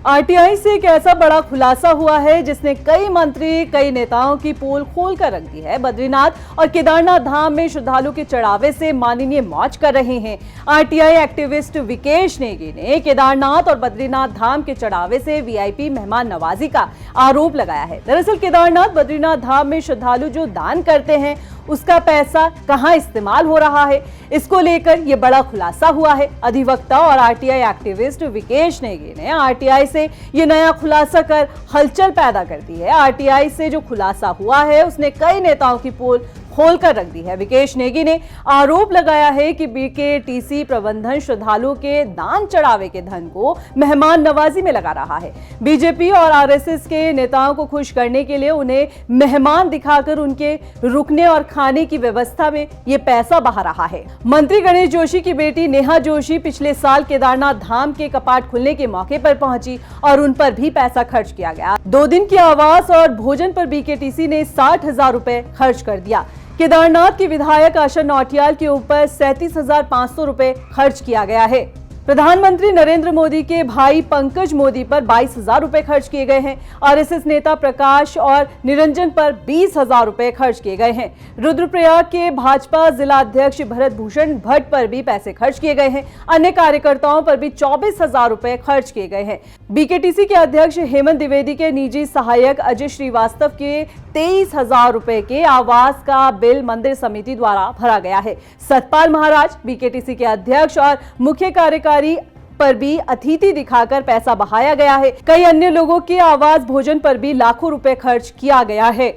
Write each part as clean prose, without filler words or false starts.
RTI से एक ऐसा बड़ा खुलासा हुआ है जिसने कई मंत्री, कई नेताओं की पोल खोल कर रख दी है। बद्रीनाथ और केदारनाथ धाम में श्रद्धालु के चढ़ावे से माननीय मौज कर रहे हैं। आरटीआई एक्टिविस्ट विकेश नेगी ने केदारनाथ और बद्रीनाथ धाम के चढ़ावे से वीआईपी मेहमान नवाजी का आरोप लगाया है। दरअसल केदारनाथ, बद्रीनाथ धाम में श्रद्धालु जो दान करते हैं उसका पैसा कहां इस्तेमाल हो रहा है, इसको लेकर यह बड़ा खुलासा हुआ है। अधिवक्ता और आरटीआई एक्टिविस्ट विकेश नेगी ने आरटीआई से यह नया खुलासा कर हलचल पैदा कर दी है। आरटीआई से जो खुलासा हुआ है उसने कई नेताओं की पोल खोल कर रख दी है। विकेश नेगी ने आरोप लगाया है कि बीकेटीसी प्रबंधन श्रद्धालुओं के दान चढ़ावे के धन को मेहमान नवाजी में लगा रहा है। बीजेपी और आरएसएस के नेताओं को खुश करने के लिए उन्हें मेहमान दिखाकर उनके रुकने और खाने की व्यवस्था में ये पैसा बहा रहा है। मंत्री गणेश जोशी की बेटी नेहा जोशी पिछले साल केदारनाथ धाम के कपाट खुलने के मौके पर पहुंची और उन पर भी पैसा खर्च किया गया। 2 दिन की आवास और भोजन पर बीकेटीसी ने 60,000 रुपए खर्च कर दिया। केदारनाथ की विधायक आशा नौटियाल के ऊपर 37,500 रुपए खर्च किया गया है। प्रधानमंत्री नरेंद्र मोदी के भाई पंकज मोदी पर 22,000 रुपए खर्च किए गए हैं। आरएसएस नेता प्रकाश और निरंजन पर 20,000 रुपए खर्च किए गए हैं। रुद्रप्रयाग के भाजपा जिला अध्यक्ष भरत भूषण भट्ट पर भी पैसे खर्च किए गए हैं। अन्य कार्यकर्ताओं पर भी 24,000 रुपए खर्च किए गए हैं। बीकेटीसी के अध्यक्ष हेमंत द्विवेदी के निजी सहायक अजय श्रीवास्तव के 23,000 रुपए के आवास का बिल मंदिर समिति द्वारा भरा गया है। सतपाल महाराज, बीकेटीसी के अध्यक्ष और मुख्य कार्यकारी पर भी अतिथि दिखाकर पैसा बहाया गया है। कई अन्य लोगों के आवास, भोजन पर भी लाखों रुपए खर्च किया गया है।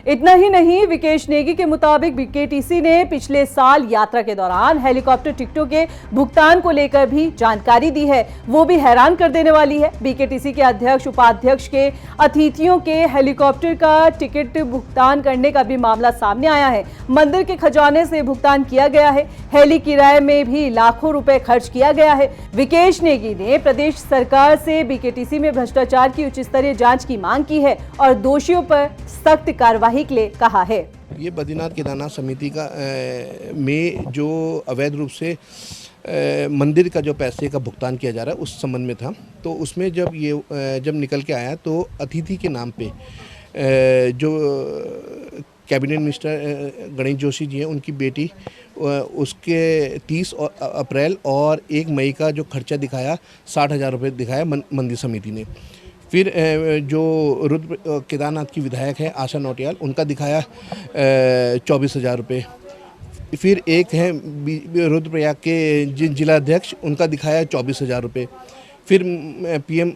इतना ही नहीं, विकेश नेगी के मुताबिक बीकेटीसी ने पिछले साल यात्रा के दौरान हेलीकॉप्टर टिकटों के भुगतान को लेकर भी जानकारी दी है, वो भी हैरान कर देने वाली है। बीकेटीसी के अध्यक्ष, उपाध्यक्ष के अतिथियों के हेलीकॉप्टर का टिकट भुगतान करने का भी मामला सामने आया है। मंदिर के खजाने से भुगतान किया गया है। हेली किराए में भी लाखों रुपए खर्च किया गया है। विकेश नेगी ने प्रदेश सरकार से बीकेटीसी में भ्रष्टाचार की उच्च स्तरीय जांच की मांग की है और दोषियों पर सख्त कार्रवाई के लिए कहा है। ये बद्रीनाथ केदारनाथ समिति का में जो अवैध रूप से मंदिर का जो पैसे का भुगतान किया जा रहा है उस संबंध में था। तो उसमें जब निकल के आया तो अतिथि के नाम पे जो कैबिनेट मिनिस्टर गणेश जोशी जी हैं, उनकी बेटी, उसके 30 अप्रैल और 1 मई का जो खर्चा दिखाया 60,000 रुपये दिखाया मंदिर समिति ने। फिर जो रुद्र केदारनाथ की विधायक है आशा नौटियाल, उनका दिखाया 24,000 रुपये। फिर एक है रुद्रप्रयाग के जिला अध्यक्ष, उनका दिखाया 24,000 रुपये। फिर पीएम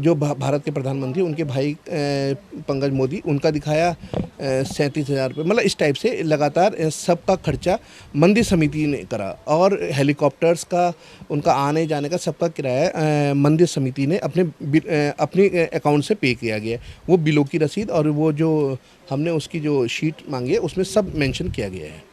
जो भारत के प्रधानमंत्री, उनके भाई पंकज मोदी, उनका दिखाया 37,000 रुपये। मतलब इस टाइप से लगातार सबका खर्चा मंदिर समिति ने करा और हेलीकॉप्टर्स का, उनका आने जाने का सबका किराया मंदिर समिति ने अपने अकाउंट से पे किया गया। वो बिलों की रसीद और वो जो हमने उसकी जो शीट मांगी है उसमें सब मेंशन किया गया है।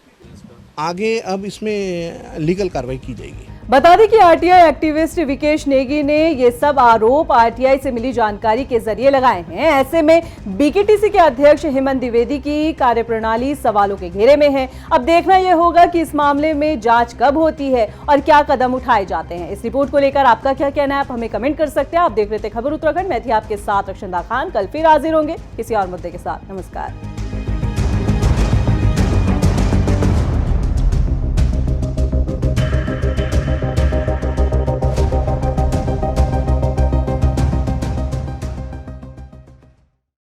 आगे अब इसमें लीगल कार्रवाई की जाएगी। बता दें कि आरटीआई एक्टिविस्ट विकेश नेगी ने ये सब आरोप आरटीआई से मिली जानकारी के जरिए लगाए हैं। ऐसे में बीकेटीसी के अध्यक्ष हेमंत द्विवेदी की कार्यप्रणाली सवालों के घेरे में है। अब देखना यह होगा कि इस मामले में जांच कब होती है और क्या कदम उठाए जाते हैं। इस रिपोर्ट को लेकर आपका क्या कहना है, आप हमें कमेंट कर सकते हैं। आप देख रहे थे खबर उत्तराखंड, मैं थी आपके साथ रक्षंदा खान। कल फिर हाजिर होंगे किसी और मुद्दे के साथ। नमस्कार।